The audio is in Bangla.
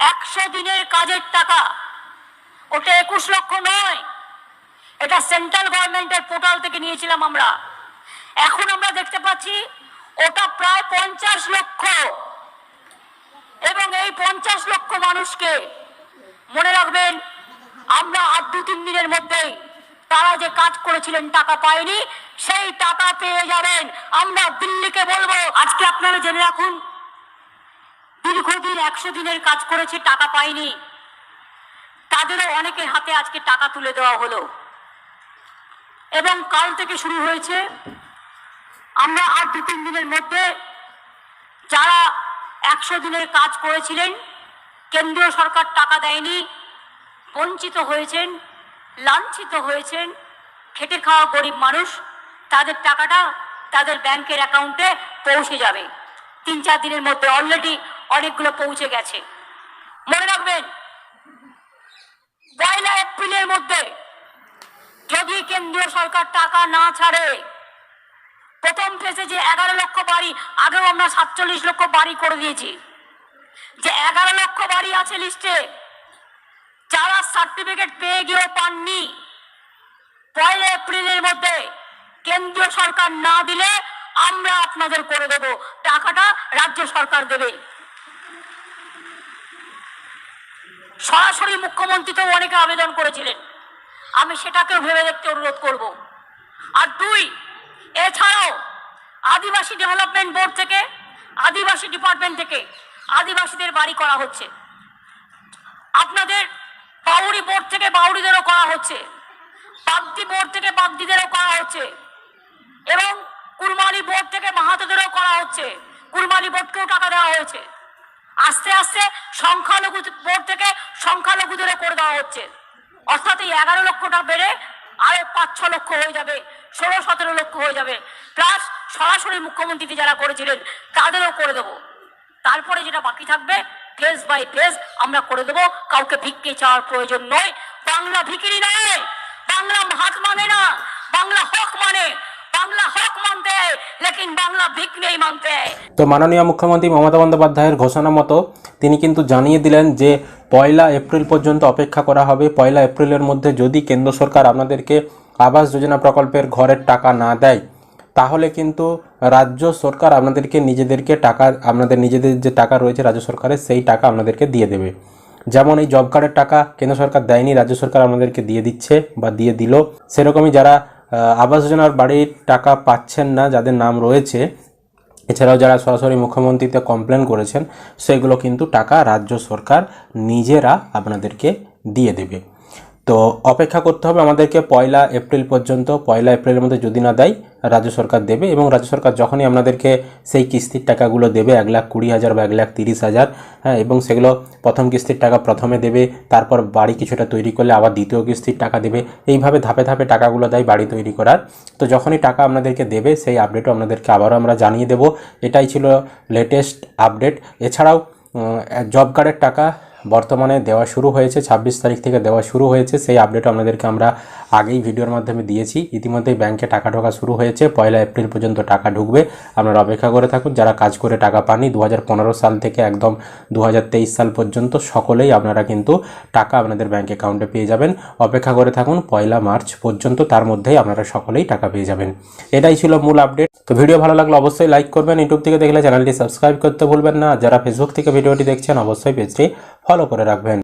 100 দিনের কাজের টাকা, ওটা 21 লক্ষ নয়, এটা সেন্ট্রাল গভর্নমেন্টের পোর্টাল থেকে নিয়েছিলাম আমরা। এখন আমরা দেখতে পাচ্ছি ওটা প্রায় 50 লক্ষ, এবং এই 50 লক্ষ মানুষকে মনে রাখবেন, আমরা আর 2-3 দিনের মধ্যেই তারা যে কাজ করেছিলেন টাকা পায়নি, সেই টাকা পেয়ে যাবেন। আমরা দিল্লিকে বলবো, আজকে আপনারা জেনে রাখুন, দীর্ঘদিন 100 দিনের কাজ করেছে, টাকা পায়নি, তাদেরও অনেকের হাতে আজকে টাকা তুলে দেওয়া হলো। এবং কাল থেকে শুরু হয়েছে, আমরা আর 2-3 দিনের মধ্যে যারা 100 দিনের কাজ করেছিলেন, কেন্দ্রীয় সরকার টাকা দেয়নি, বঞ্চিত হয়েছেন, লাঞ্ছিত হয়েছেন, খেটে খাওয়া গরিব মানুষ, তাদের টাকাটা তাদের ব্যাংকের অ্যাকাউন্টে পৌঁছে যাবে। 3-4 দিনের মধ্যে অলরেডি অনেকগুলো পৌঁছে গেছে। মনে রাখবেন, 1 এপ্রিলের মধ্যে যদি কেন্দ্রীয় সরকার টাকা না ছাড়ে, প্রথম ফেজে যে 11 লক্ষ বাড়ি, আগেও আমরা 47 লক্ষ বাড়ি করে দিয়েছি, যে 11 লক্ষ বাড়ি আছে লিস্টে, যারা সার্টিফিকেট পেয়ে গিয়েও পাননি, 1 এপ্রিলের মধ্যে কেন্দ্রীয় সরকার না দিলে আমরা আপনাদের করে দেব, টাকাটা রাজ্য সরকার দেবে। সরাসরি মুখ্যমন্ত্রী তো অনেকে আবেদন করেছিলেন, আমি সেটাকেও ভেবে দেখতে অনুরোধ করব। আর 2, এছাড়াও আদিবাসী ডেভেলপমেন্ট বোর্ড থেকে, আদিবাসী ডিপার্টমেন্ট থেকে আদিবাসীদের বাড়ি করা হচ্ছে, আপনাদের বাউরি বোর্ড থেকে বাউরিদেরও করা হচ্ছে, বাগদি বোর্ড থেকে বাগদিদেরও করা হচ্ছে, এবং কুরমালি বোর্ড থেকে মাহাতোদেরও করা হচ্ছে, কুরমালি বোর্ডকেও টাকা দেওয়া হয়েছে। আস্তে আস্তে সংখ্যালঘু বোর্ড থেকে সংখ্যালঘুদেরও করে দেওয়া হচ্ছে। অর্থাৎ এই 11 লক্ষটা বেড়ে আরো 5-6 লক্ষ হয়ে যাবে, 16-17 লক্ষ হয়ে যাবে। প্লাস সরাসরি মুখ্যমন্ত্রী যারা করেছিলেন তাদেরও করে দেবো। তারপরে যেটা বাকি থাকবে ফেজ বাই ফেজ আমরা করে দেবো। কাউকে ভিক্ষে চাওয়ার প্রয়োজন নয়। বাংলা ভিখিরি নয়, বাংলা হাত মানে না, বাংলা হক মানে। বাংলা হক মানতে হয়, লেকিন বাংলা ভিক নেই মানতে হয়। তো মাননীয় মুখ্যমন্ত্রী মমতা বন্দ্যোপাধ্যায়ের ঘোষণা মতো তিনি কিন্তু জানিয়ে দিলেন যে 1 এপ্রিল পর্যন্ত অপেক্ষা করা হবে। 1 এপ্রিলের মধ্যে যদি কেন্দ্র সরকার আপনাদেরকে আবাস যোজনা প্রকল্পের ঘরের টাকা না দেয়, তাহলে কিন্তু রাজ্য সরকার আপনাদেরকে নিজেদেরকে টাকা, আপনাদের নিজেদের যে টাকা রয়েছে রাজ্য সরকারের, সেই টাকা আপনাদেরকে দিয়ে দেবে। যেমন এই জব কার্ডের টাকা কেন্দ্র সরকার দেয়নি, রাজ্য সরকার আপনাদেরকে দিয়ে দিচ্ছে বা দিয়ে দিল, সেরকমই যারা আবাস যোজনার বাড়ির টাকা পাচ্ছেন না, যাদের নাম রয়েছে, এছাড়াও যারা সরাসরি মুখ্যমন্ত্রীতে কমপ্লেন করেছেন, সেগুলো কিন্তু টাকা রাজ্য সরকার নিজেরা আপনাদেরকে দিয়ে দেবে। তো অপেক্ষা করতে হবে আমাদেরকে 1 এপ্রিল পর্যন্ত। 1 এপ্রিলের মধ্যে যদি না দেয়, রাজ্য সরকার দেবে, এবং রাজ্য সরকার যখনই আপনাদেরকে সেই কিস্তির টাকাগুলো দেবে, 1,20,000 বা 1,30,000, হ্যাঁ, এবং সেগুলো প্রথম কিস্তির টাকা প্রথমে দেবে, তারপর বাড়ি কিছুটা তৈরি করলে আবার দ্বিতীয় কিস্তির টাকা দেবে, এইভাবে ধাপে ধাপে টাকাগুলো দেয় বাড়ি তৈরি করার। তো যখনই টাকা আপনাদেরকে দেবে, সেই আপডেটও আপনাদেরকে আবারও আমরা জানিয়ে দেব। এটাই ছিল লেটেস্ট আপডেট। এছাড়াও জব কার্ডের টাকা বর্তমানে দেওয়া শুরু হয়েছে, 26 তারিখ থেকে দেওয়া শুরু হয়েছে। সেই আপডেট আপনাদেরকে আমরা আগেই ভিডিওর মাধ্যমে দিয়েছি। ইতিমধ্যেই ব্যাংকে টাকা ঢোকা শুরু হয়েছে, 1 এপ্রিল পর্যন্ত টাকা ঢুকবে। আপনারা অপেক্ষা করে থাকুন। যারা কাজ করে টাকা পাননি 2015 সাল থেকে একদম 2023 সাল পর্যন্ত সকলেই আপনারা কিন্তু টাকা আপনাদের ব্যাংক অ্যাকাউন্টে পেয়ে যাবেন। অপেক্ষা করে থাকুন 1 মার্চ পর্যন্ত, তার মধ্যেই আপনারা সকলেই টাকা পেয়ে যাবেন। এটাই ছিল মূল আপডেট। তো ভিডিও ভালো লাগলে অবশ্যই লাইক করবেন, ইউটিউব থেকে দেখলে চ্যানেলটি সাবস্ক্রাইব করতে ভুলবেন না। যারা ফেসবুক থেকে ভিডিওটি দেখছেন অবশ্যই পেজটি ফলো করে রাখবেন।